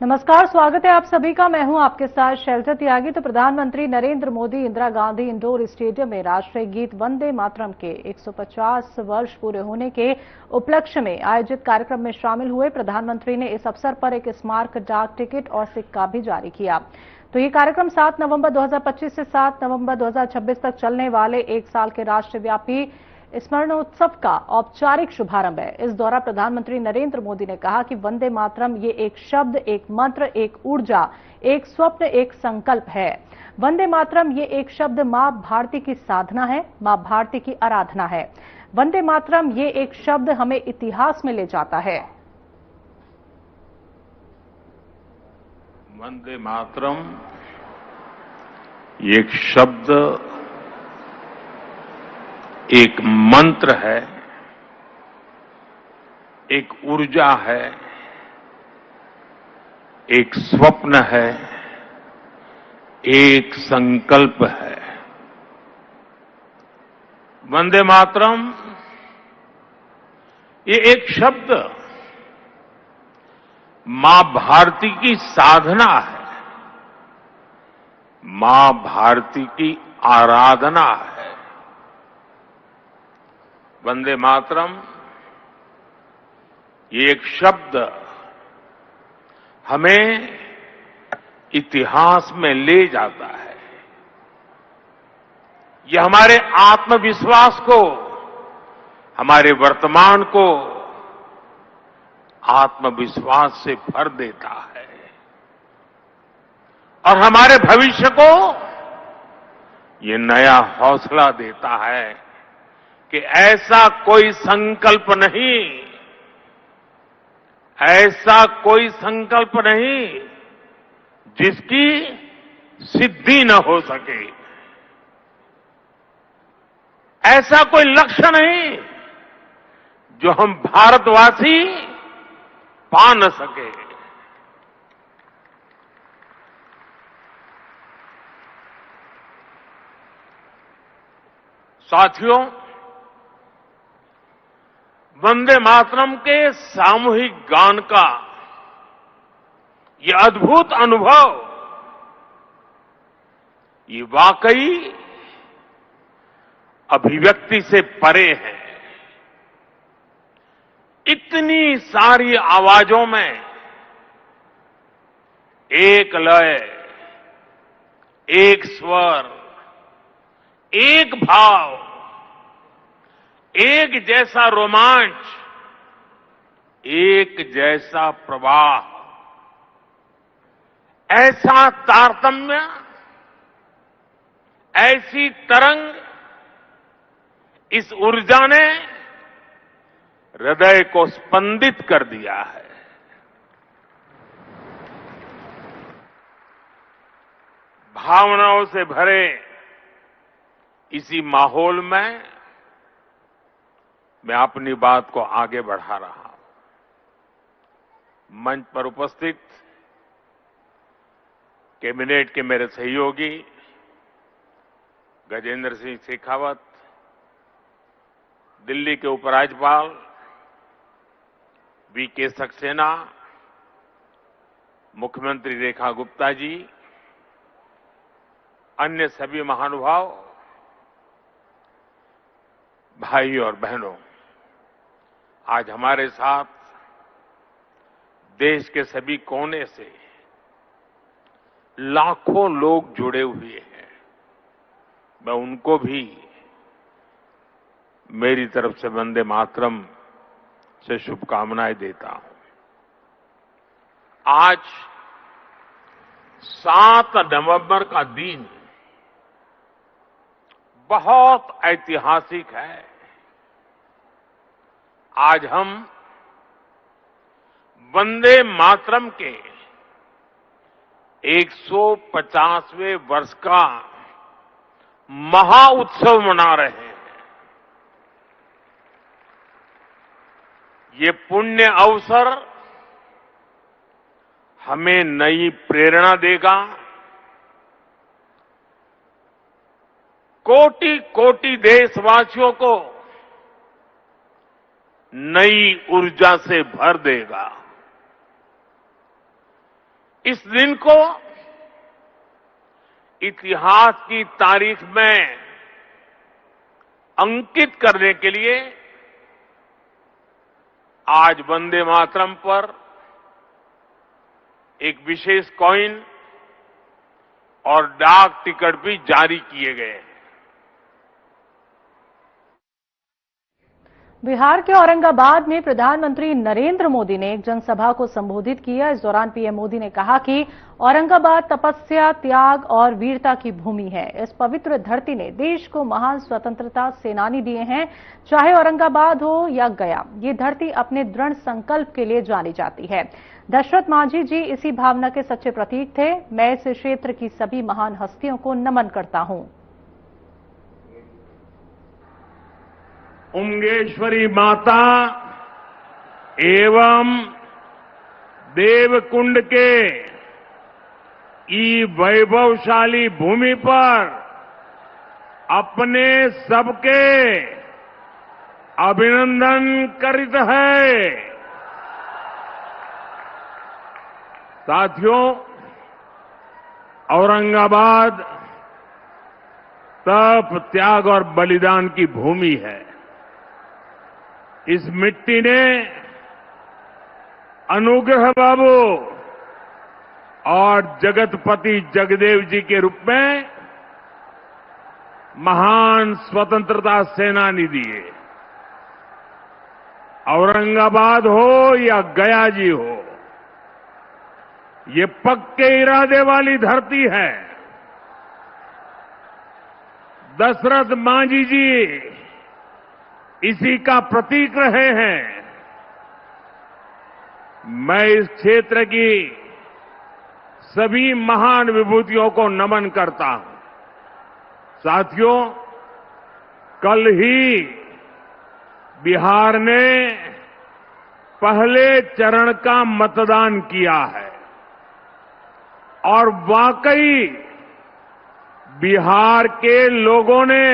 नमस्कार, स्वागत है आप सभी का। मैं हूं आपके साथ शैलजा त्यागी। तो प्रधानमंत्री नरेंद्र मोदी इंदिरा गांधी इंडोर स्टेडियम में राष्ट्रीय गीत वंदे मातरम के 150 वर्ष पूरे होने के उपलक्ष्य में आयोजित कार्यक्रम में शामिल हुए। प्रधानमंत्री ने इस अवसर पर एक स्मारक डाक टिकट और सिक्का भी जारी किया। तो ये कार्यक्रम 7 नवंबर 2025 से 7 नवंबर 2026 तक चलने वाले एक साल के राष्ट्रव्यापी स्मरणोत्सव का औपचारिक शुभारंभ है। इस दौरान प्रधानमंत्री नरेंद्र मोदी ने कहा कि वंदे मातरम ये एक शब्द, एक मंत्र, एक ऊर्जा, एक स्वप्न, एक संकल्प है। वंदे मातरम ये एक शब्द मां भारती की साधना है, मां भारती की आराधना है। वंदे मातरम ये एक शब्द हमें इतिहास में ले जाता है। वंदे मातरम ये एक शब्द, एक मंत्र है, एक ऊर्जा है, एक स्वप्न है, एक संकल्प है। वंदे मातरम ये एक शब्द मां भारती की साधना है, मां भारती की आराधना है। वंदे मातरम ये एक शब्द हमें इतिहास में ले जाता है। ये हमारे आत्मविश्वास को, हमारे वर्तमान को आत्मविश्वास से भर देता है और हमारे भविष्य को ये नया हौसला देता है कि ऐसा कोई संकल्प नहीं, ऐसा कोई संकल्प नहीं जिसकी सिद्धि न हो सके, ऐसा कोई लक्ष्य नहीं जो हम भारतवासी पा न सके। साथियों, वंदे मातरम के सामूहिक गान का ये अद्भुत अनुभव, ये वाकई अभिव्यक्ति से परे है। इतनी सारी आवाजों में एक लय, एक स्वर, एक भाव, एक जैसा रोमांच, एक जैसा प्रवाह, ऐसा तारतम्य, ऐसी तरंग, इस ऊर्जा ने हृदय को स्पंदित कर दिया है। भावनाओं से भरे इसी माहौल में मैं अपनी बात को आगे बढ़ा रहा हूं। मंच पर उपस्थित कैबिनेट के मेरे सहयोगी गजेंद्र सिंह शेखावत, दिल्ली के उपराज्यपाल वीके सक्सेना, मुख्यमंत्री रेखा गुप्ता जी, अन्य सभी महानुभाव, भाई और बहनों, आज हमारे साथ देश के सभी कोने से लाखों लोग जुड़े हुए हैं। मैं उनको भी मेरी तरफ से वंदे मातरम से शुभकामनाएं देता हूं। आज 7 नवंबर का दिन बहुत ऐतिहासिक है। आज हम वंदे मातरम के 150वें वर्ष का महाउत्सव मना रहे हैं। ये पुण्य अवसर हमें नई प्रेरणा देगा, कोटि कोटि देशवासियों को नई ऊर्जा से भर देगा। इस दिन को इतिहास की तारीख में अंकित करने के लिए आज वंदे मातरम पर एक विशेष कॉइन और डाक टिकट भी जारी किए गए हैं। बिहार के औरंगाबाद में प्रधानमंत्री नरेंद्र मोदी ने एक जनसभा को संबोधित किया। इस दौरान पीएम मोदी ने कहा कि औरंगाबाद तपस्या, त्याग और वीरता की भूमि है। इस पवित्र धरती ने देश को महान स्वतंत्रता सेनानी दिए हैं। चाहे औरंगाबाद हो या गया, ये धरती अपने दृढ़ संकल्प के लिए जानी जाती है। दशरथ मांझी जी इसी भावना के सच्चे प्रतीक थे। मैं इस क्षेत्र की सभी महान हस्तियों को नमन करता हूं। उंगेश्वरी माता एवं देवकुंड के वैभवशाली भूमि पर अपने सबके अभिनंदन करित है। साथियों, औरंगाबाद तप, त्याग और बलिदान की भूमि है। इस मिट्टी ने अनुग्रह बाबू और जगतपति जगदेव जी के रूप में महान स्वतंत्रता सेनानी दिए। औरंगाबाद हो या गया जी हो, ये पक्के इरादे वाली धरती है। दशरथ मांझी जी इसी का प्रतीक रहे हैं। मैं इस क्षेत्र की सभी महान विभूतियों को नमन करता हूं। साथियों, कल ही बिहार ने पहले चरण का मतदान किया है और वाकई बिहार के लोगों ने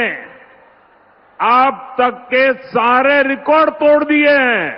अब तक के सारे रिकॉर्ड तोड़ दिए हैं।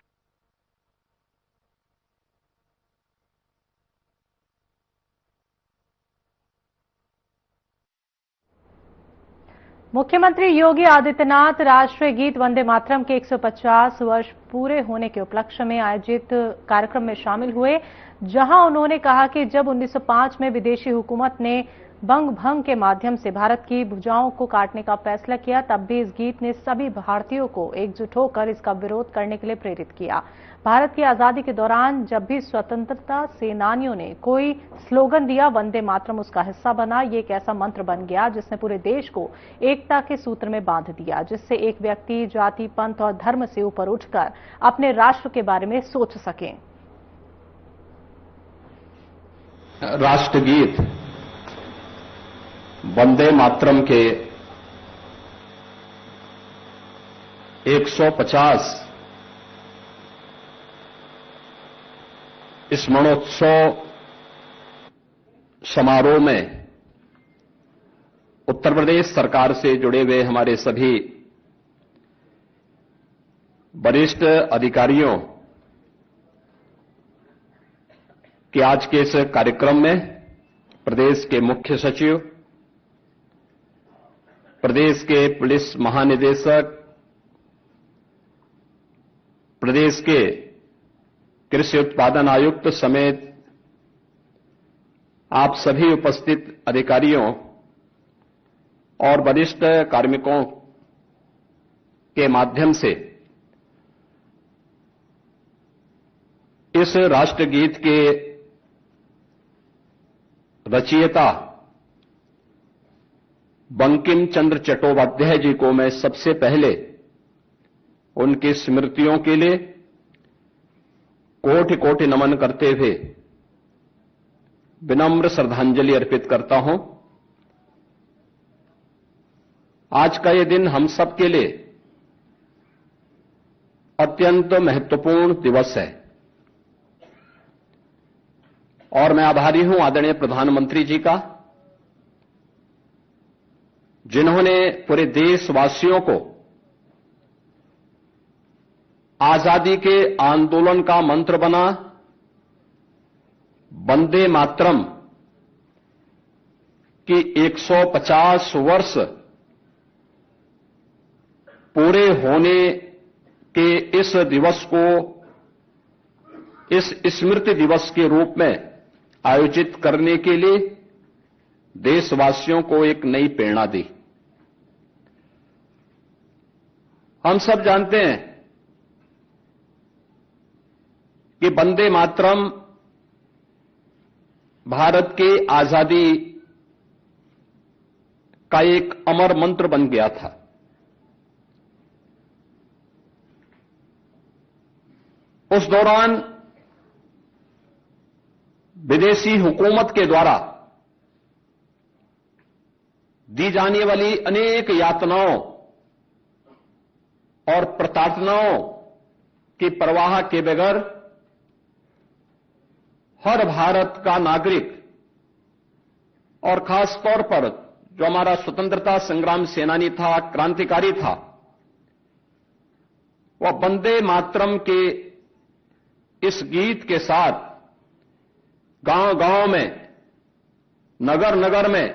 मुख्यमंत्री योगी आदित्यनाथ राष्ट्रीय गीत वंदे मातरम के 150 वर्ष पूरे होने के उपलक्ष्य में आयोजित कार्यक्रम में शामिल हुए, जहां उन्होंने कहा कि जब 1905 में विदेशी हुकूमत ने बंग भंग के माध्यम से भारत की भुजाओं को काटने का फैसला किया, तब भी इस गीत ने सभी भारतीयों को एकजुट होकर इसका विरोध करने के लिए प्रेरित किया। भारत की आजादी के दौरान जब भी स्वतंत्रता सेनानियों ने कोई स्लोगन दिया, वंदे मातरम उसका हिस्सा बना। ये एक ऐसा मंत्र बन गया जिसने पूरे देश को एकता के सूत्र में बांध दिया, जिससे एक व्यक्ति जाति, पंथ और धर्म से ऊपर उठकर अपने राष्ट्र के बारे में सोच सके। राष्ट्रगीत वंदे मातरम के 150 स्मरणोत्सव समारोह में उत्तर प्रदेश सरकार से जुड़े हुए हमारे सभी वरिष्ठ अधिकारियों के आज के इस कार्यक्रम में प्रदेश के मुख्य सचिव, प्रदेश के पुलिस महानिदेशक, प्रदेश के कृषि उत्पादन आयुक्त समेत आप सभी उपस्थित अधिकारियों और वरिष्ठ कार्मिकों के माध्यम से इस राष्ट्रगीत के रचयिता बंकिम चंद्र चट्टोपाध्याय जी को मैं सबसे पहले उनकी स्मृतियों के लिए कोटि कोटि नमन करते हुए विनम्र श्रद्धांजलि अर्पित करता हूं। आज का ये दिन हम सब के लिए अत्यंत महत्वपूर्ण दिवस है और मैं आभारी हूं आदरणीय प्रधानमंत्री जी का, जिन्होंने पूरे देशवासियों को आजादी के आंदोलन का मंत्र बना वंदे मातरम की 150 वर्ष पूरे होने के इस दिवस को इस स्मृति दिवस के रूप में आयोजित करने के लिए देशवासियों को एक नई प्रेरणा दी। हम सब जानते हैं कि वंदे मातरम भारत के आजादी का एक अमर मंत्र बन गया था। उस दौरान विदेशी हुकूमत के द्वारा दी जाने वाली अनेक यातनाओं और प्रताड़नाओं की परवाह के बगैर हर भारत का नागरिक और खास तौर पर जो हमारा स्वतंत्रता संग्राम सेनानी था, क्रांतिकारी था, वह वंदे मातरम के इस गीत के साथ गांव-गांव में, नगर-नगर में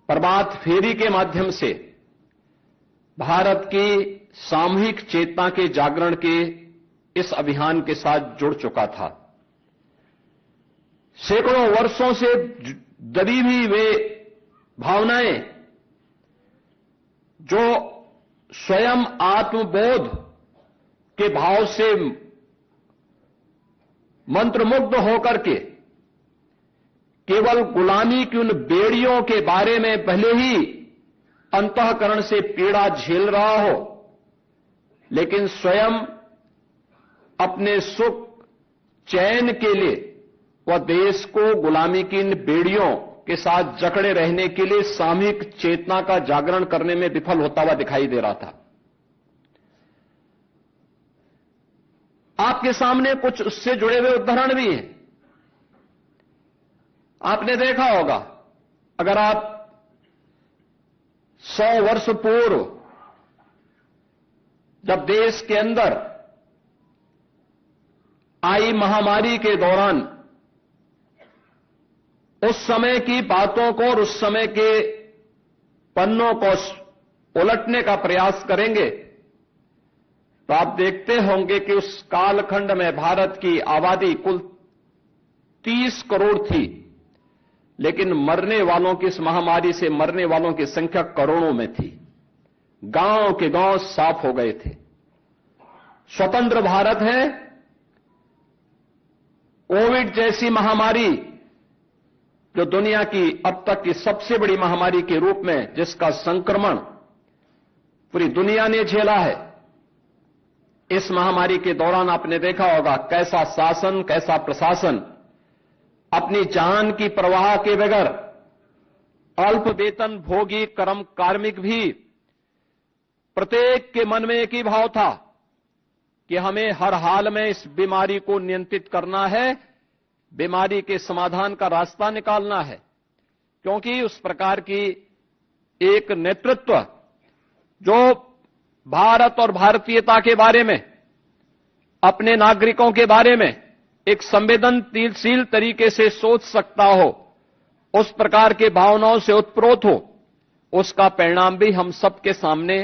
प्रभात फेरी के माध्यम से भारत की सामूहिक चेतना के जागरण के इस अभियान के साथ जुड़ चुका था। सैकड़ों वर्षों से दबी हुई वे भावनाएं जो स्वयं आत्मबोध के भाव से मंत्रमुग्ध होकर के केवल गुलामी की उन बेड़ियों के बारे में भले ही अंतःकरण से पीड़ा झेल रहा हो, लेकिन स्वयं अपने सुख चैन के लिए वह देश को गुलामी की इन बेड़ियों के साथ जकड़े रहने के लिए सामूहिक चेतना का जागरण करने में विफल होता हुआ दिखाई दे रहा था। आपके सामने कुछ उससे जुड़े हुए उदाहरण भी हैं। आपने देखा होगा, अगर आप 100 वर्ष पूर्व जब देश के अंदर आई महामारी के दौरान उस समय की बातों को और उस समय के पन्नों को उलटने का प्रयास करेंगे तो आप देखते होंगे कि उस कालखंड में भारत की आबादी कुल 30 करोड़ थी, लेकिन मरने वालों की, इस महामारी से मरने वालों की संख्या करोड़ों में थी। गांव के गांव साफ हो गए थे। स्वतंत्र भारत है, कोविड जैसी महामारी जो दुनिया की अब तक की सबसे बड़ी महामारी के रूप में, जिसका संक्रमण पूरी दुनिया ने झेला है, इस महामारी के दौरान आपने देखा होगा कैसा शासन, कैसा प्रशासन अपनी जान की परवाह के बगैर अल्प वेतन भोगी कर्म कार्मिक भी प्रत्येक के मन में एक ही भाव था कि हमें हर हाल में इस बीमारी को नियंत्रित करना है, बीमारी के समाधान का रास्ता निकालना है, क्योंकि उस प्रकार की एक नेतृत्व जो भारत और भारतीयता के बारे में, अपने नागरिकों के बारे में एक संवेदनशील तरीके से सोच सकता हो, उस प्रकार के भावनाओं से उत्प्रोत हो, उसका परिणाम भी हम सबके सामने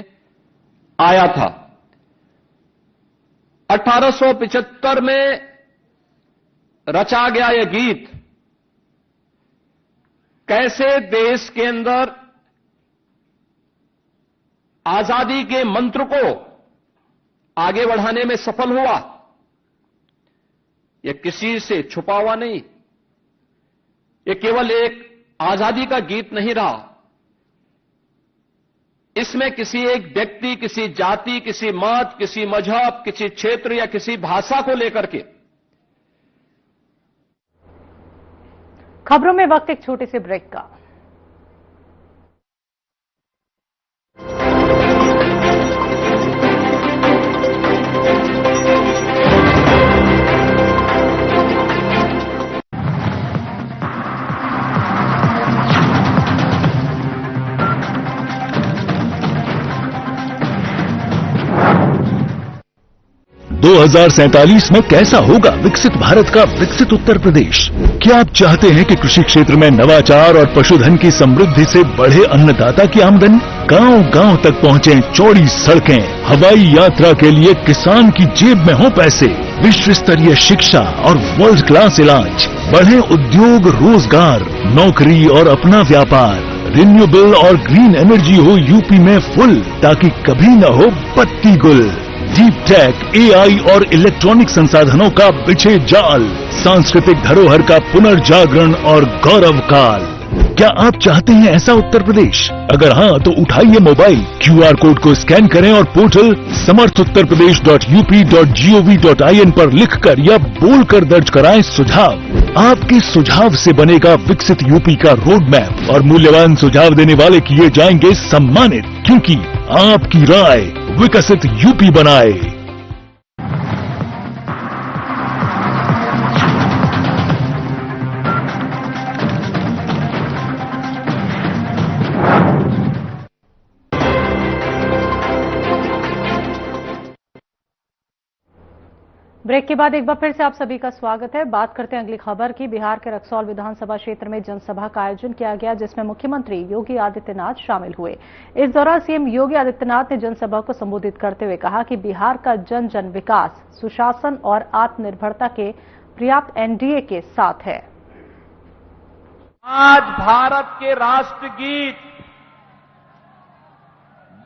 आया था। 1875 में रचा गया यह गीत कैसे देश के अंदर आजादी के मंत्र को आगे बढ़ाने में सफल हुआ, यह किसी से छुपा हुआ नहीं, यह केवल एक आजादी का गीत नहीं रहा। इसमें किसी एक व्यक्ति, किसी जाति, किसी मत, किसी मजहब, किसी क्षेत्र या किसी भाषा को लेकर के। खबरों में वक्त एक छोटे से ब्रेक का। 2047 में कैसा होगा विकसित भारत का विकसित उत्तर प्रदेश? क्या आप चाहते हैं कि कृषि क्षेत्र में नवाचार और पशुधन की समृद्धि से बढ़े अन्नदाता की आमदनी, गांव-गांव तक पहुंचे चौड़ी सड़कें, हवाई यात्रा के लिए किसान की जेब में हो पैसे, विश्व स्तरीय शिक्षा और वर्ल्ड क्लास इलाज, बढ़े उद्योग, रोजगार, नौकरी और अपना व्यापार, रिन्यूएबल और ग्रीन एनर्जी हो यूपी में फुल, ताकि कभी न हो पत्ती गुल। डीप टेक, एआई और इलेक्ट्रॉनिक संसाधनों का बिछे जाल, सांस्कृतिक धरोहर का पुनर्जागरण और गौरव काल। क्या आप चाहते हैं ऐसा उत्तर प्रदेश? अगर हाँ तो उठाइए मोबाइल, क्यूआर कोड को स्कैन करें और पोर्टल samarthuttarpradesh.up.gov.in पर लिखकर या बोलकर दर्ज कराएं सुझाव। आपके सुझाव से बनेगा विकसित यूपी का रोड मैप और मूल्यवान सुझाव देने वाले किए जाएंगे सम्मानित, क्योंकि आपकी राय विकसित यूपी बनाए। ब्रेक के बाद एक बार फिर से आप सभी का स्वागत है। बात करते हैं अगली खबर की। बिहार के रक्सौल विधानसभा क्षेत्र में जनसभा का आयोजन किया गया, जिसमें मुख्यमंत्री योगी आदित्यनाथ शामिल हुए। इस दौरान सीएम योगी आदित्यनाथ ने जनसभा को संबोधित करते हुए कहा कि बिहार का जन जन विकास, सुशासन और आत्मनिर्भरता के पर्याप्त एनडीए के साथ है। आज भारत के राष्ट्रगीत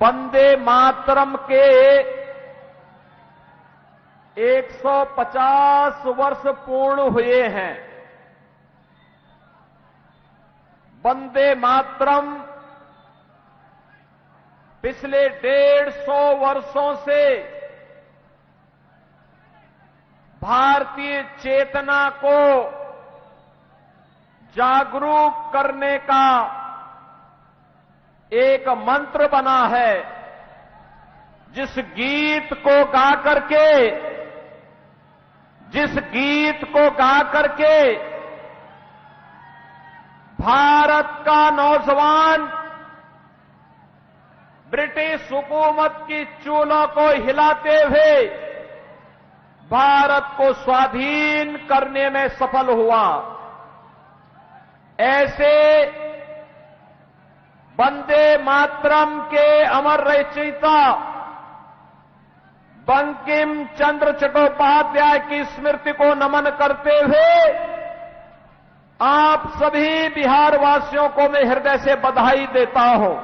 वंदे मातरम के 150 वर्ष पूर्ण हुए हैं। वंदे मातरम पिछले 150 वर्षों से भारतीय चेतना को जागरूक करने का एक मंत्र बना है, जिस गीत को गा करके भारत का नौजवान ब्रिटिश हुकूमत की चूलों को हिलाते हुए भारत को स्वाधीन करने में सफल हुआ। ऐसे वंदे मातरम के अमर रचयिता बंकिम चंद्र चट्टोपाध्याय की स्मृति को नमन करते हुए आप सभी बिहार वासियों को मैं हृदय से बधाई देता हूं।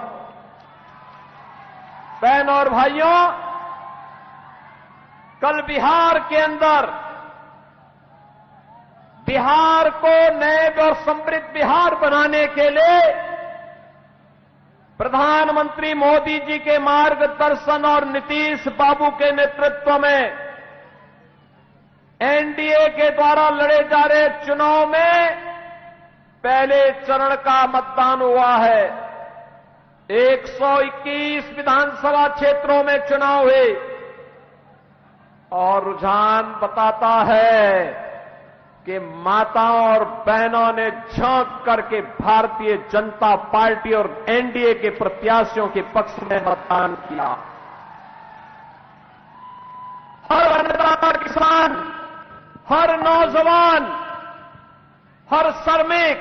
बहनों और भाइयों, कल बिहार के अंदर बिहार को नए और समृद्ध बिहार बनाने के लिए प्रधानमंत्री मोदी जी के मार्गदर्शन और नीतीश बाबू के नेतृत्व में एनडीए के द्वारा लड़े जा रहे चुनाव में पहले चरण का मतदान हुआ है। 121 विधानसभा क्षेत्रों में चुनाव हुए और रुझान बताता है कि माताओं और बहनों ने झांक करके भारतीय जनता पार्टी और एनडीए के प्रत्याशियों के पक्ष में मतदान किया। हर अन्नदाता किसान, हर नौजवान, हर श्रमिक,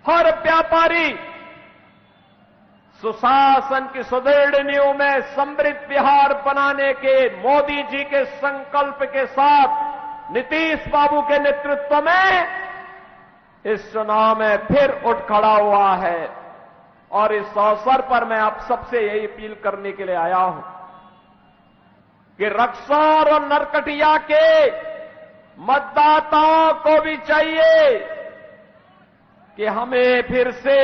हर व्यापारी सुशासन की सुदृढ़ नींव में समृद्ध बिहार बनाने के मोदी जी के संकल्प के साथ नीतीश बाबू के नेतृत्व में इस चुनाव में फिर उठ खड़ा हुआ है। और इस अवसर पर मैं आप सबसे यही अपील करने के लिए आया हूं कि रक्सौल और नरकटिया के मतदाताओं को भी चाहिए कि हमें फिर से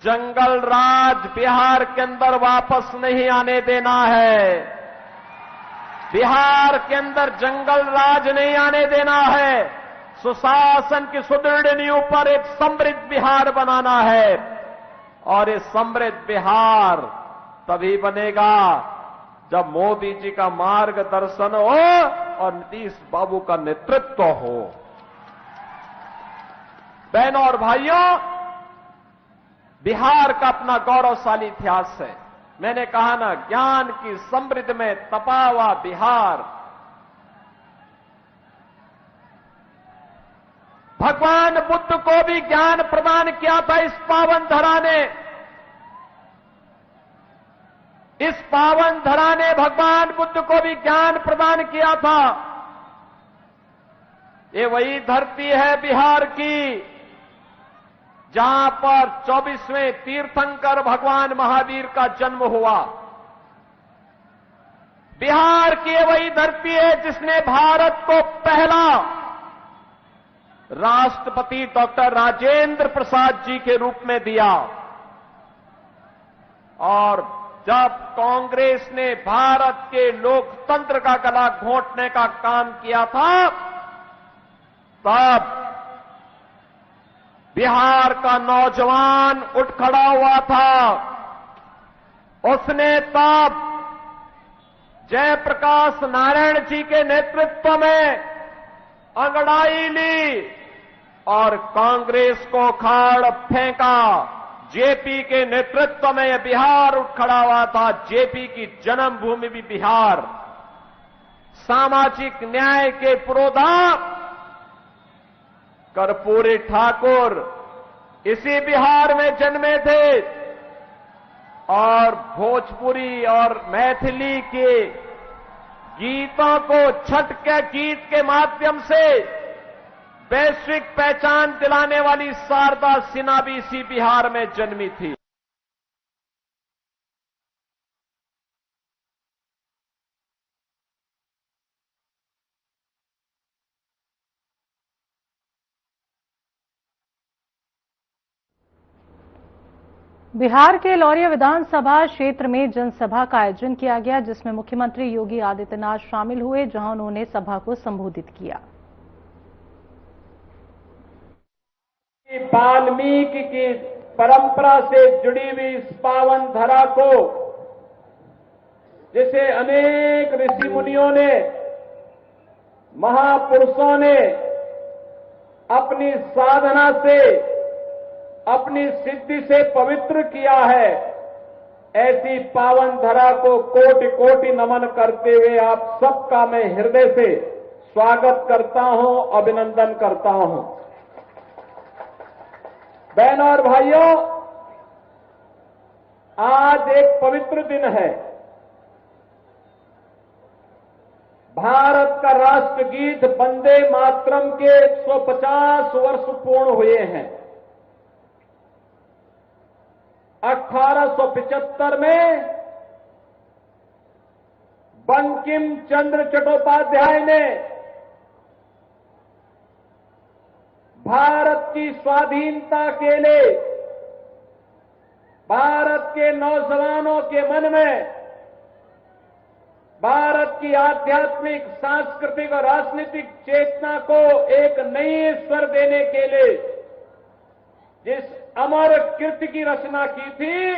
जंगल राज बिहार के अंदर वापस नहीं आने देना है। बिहार के अंदर जंगल राज नहीं आने देना है। सुशासन की सुदृढ़ नींव पर एक समृद्ध बिहार बनाना है और ये समृद्ध बिहार तभी बनेगा जब मोदी जी का मार्गदर्शन हो और नीतीश बाबू का नेतृत्व हो। बहनों और भाइयों, बिहार का अपना गौरवशाली इतिहास है। मैंने कहा ना, ज्ञान की समृद्धि में तपा हुआ बिहार। भगवान बुद्ध को भी ज्ञान प्रदान किया था इस पावन धरा ने। इस पावन धरा ने भगवान बुद्ध को भी ज्ञान प्रदान किया था। ये वही धरती है बिहार की, जहां पर 24वें तीर्थंकर भगवान महावीर का जन्म हुआ। बिहार की ये वही धरती है जिसने भारत को पहला राष्ट्रपति डॉक्टर राजेंद्र प्रसाद जी के रूप में दिया। और जब कांग्रेस ने भारत के लोकतंत्र का गला घोंटने का काम किया था, तब बिहार का नौजवान उठ खड़ा हुआ था। उसने तब जयप्रकाश नारायण जी के नेतृत्व में अंगड़ाई ली और कांग्रेस को खाड़ फेंका। जेपी के नेतृत्व में यह बिहार उठ खड़ा हुआ था। जेपी की जन्मभूमि भी बिहार। सामाजिक न्याय के पुरोधा कर्पूरी ठाकुर इसी बिहार में जन्मे थे और भोजपुरी और मैथिली के गीतों को छठ के गीत के माध्यम से वैश्विक पहचान दिलाने वाली शारदा सिन्हा भी इसी बिहार में जन्मी थी। बिहार के लौरिया विधानसभा क्षेत्र में जनसभा का आयोजन किया गया, जिसमें मुख्यमंत्री योगी आदित्यनाथ शामिल हुए, जहां उन्होंने सभा को संबोधित किया। वाल्मीकि की परंपरा से जुड़ी हुई इस पावन धरा को, जिसे अनेक ऋषि मुनियों ने, महापुरुषों ने अपनी साधना से, अपनी सिद्धि से पवित्र किया है, ऐसी पावन धरा को कोटि कोटि नमन करते हुए आप सबका मैं हृदय से स्वागत करता हूं, अभिनंदन करता हूं। बहनों और भाइयों, आज एक पवित्र दिन है। भारत का राष्ट्रगीत वंदे मातरम के 150 वर्ष पूर्ण हुए हैं। 1875 में बंकिम चंद्र चट्टोपाध्याय ने भारत की स्वाधीनता के लिए भारत के नौजवानों के मन में भारत की आध्यात्मिक, सांस्कृतिक और राजनीतिक चेतना को एक नई स्वर देने के लिए जिस अमर कृति की रचना की थी,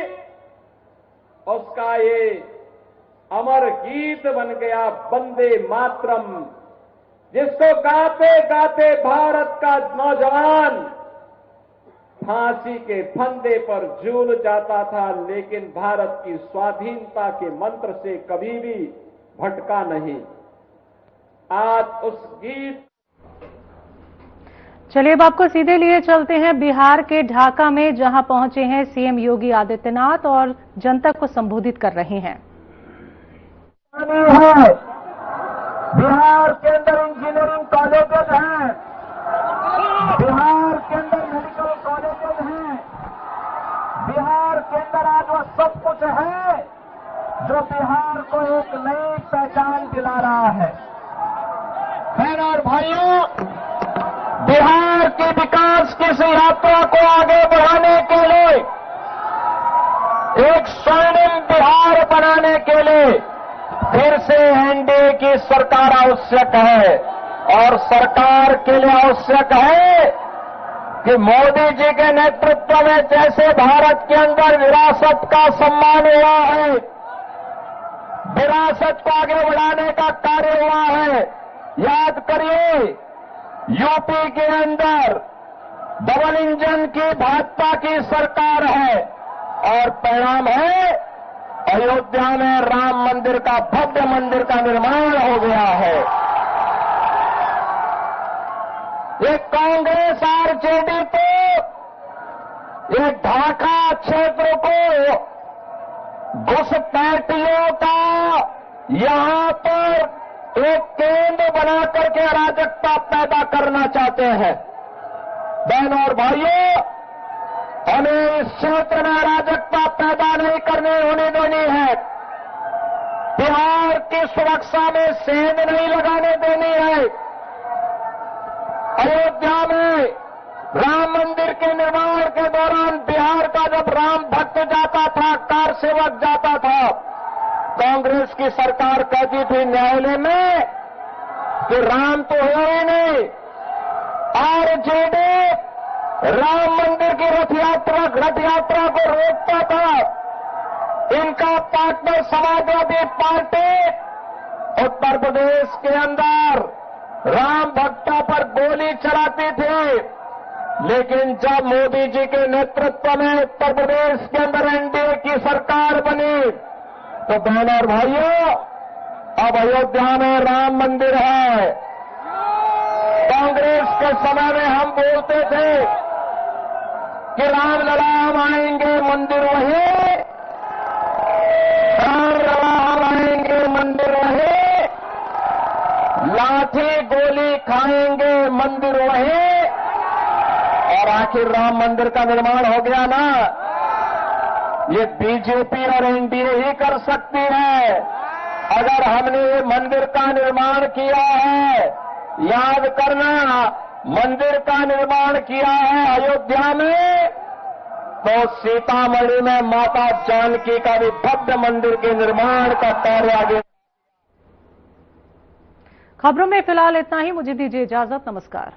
उसका ये अमर गीत बन गया वंदे मातरम, जिसको गाते गाते भारत का नौजवान फांसी के फंदे पर झूल जाता था, लेकिन भारत की स्वाधीनता के मंत्र से कभी भी भटका नहीं। आज उस गीत। चलिए अब आपको सीधे लिए चलते हैं बिहार के ढाका में, जहां पहुंचे हैं सीएम योगी आदित्यनाथ और जनता को संबोधित कर रहे हैं। बिहार के अंदर इंजीनियरिंग कॉलेजेस हैं, बिहार के अंदर मेडिकल कॉलेजेस हैं, बिहार के अंदर आज वो सब कुछ है जो बिहार को एक नई पहचान दिला रहा है। बहनों और भाइयों, बिहार के विकास की इस यात्रा को आगे बढ़ाने के लिए, एक स्वर्णिम बिहार बनाने के लिए फिर से एनडीए की सरकार आवश्यक है। और सरकार के लिए आवश्यक है कि मोदी जी के नेतृत्व में जैसे भारत के अंदर विरासत का सम्मान हुआ है, विरासत को आगे बढ़ाने का कार्य हुआ है। याद करिए, यूपी के अंदर डबल इंजन की भाजपा की सरकार है और परिणाम है अयोध्या में राम मंदिर का भव्य मंदिर का निर्माण हो गया है। ये कांग्रेस आरजेडी को ये ढाका क्षेत्र को घुसपैठियों का यहां पर एक केंद्र बना करके अराजकता पैदा करना चाहते हैं। बहनों और भाइयों, हमें इस क्षेत्र में अराजकता पैदा नहीं होने देनी है। बिहार की सुरक्षा में सेंध नहीं लगाने देनी है। अयोध्या में राम मंदिर के निर्माण के दौरान बिहार का जब राम भक्त जाता था, कार सेवक जाता था, कांग्रेस की सरकार कहती थी न्यायालय में कि राम तो है ही नहीं। आरजेडी राम मंदिर की रथ यात्रा को रोकता था। इनका पार्टनर समाजवादी पार्टी उत्तर प्रदेश के अंदर राम भक्तों पर गोली चलाती थी, लेकिन जब मोदी जी के नेतृत्व में उत्तर प्रदेश के अंदर एनडीए की सरकार बनी तो बहनों और भाइयों, अब अयोध्या में राम मंदिर है। कांग्रेस के समय में हम बोलते थे कि रामलला हम आएंगे मंदिर वहीं, रामलला हम आएंगे मंदिर वहीं, लाठी गोली खाएंगे मंदिर वहीं, और आखिर राम मंदिर का निर्माण हो गया ना। ये बीजेपी और एनडीए ही कर सकती है। अगर हमने ये मंदिर का निर्माण किया है, याद करना, मंदिर का निर्माण किया है अयोध्या में, तो सीतामढ़ी में माता जानकी का भी भव्य मंदिर के निर्माण का कार्य आगे। खबरों में फिलहाल इतना ही। मुझे दीजिए इजाजत। नमस्कार।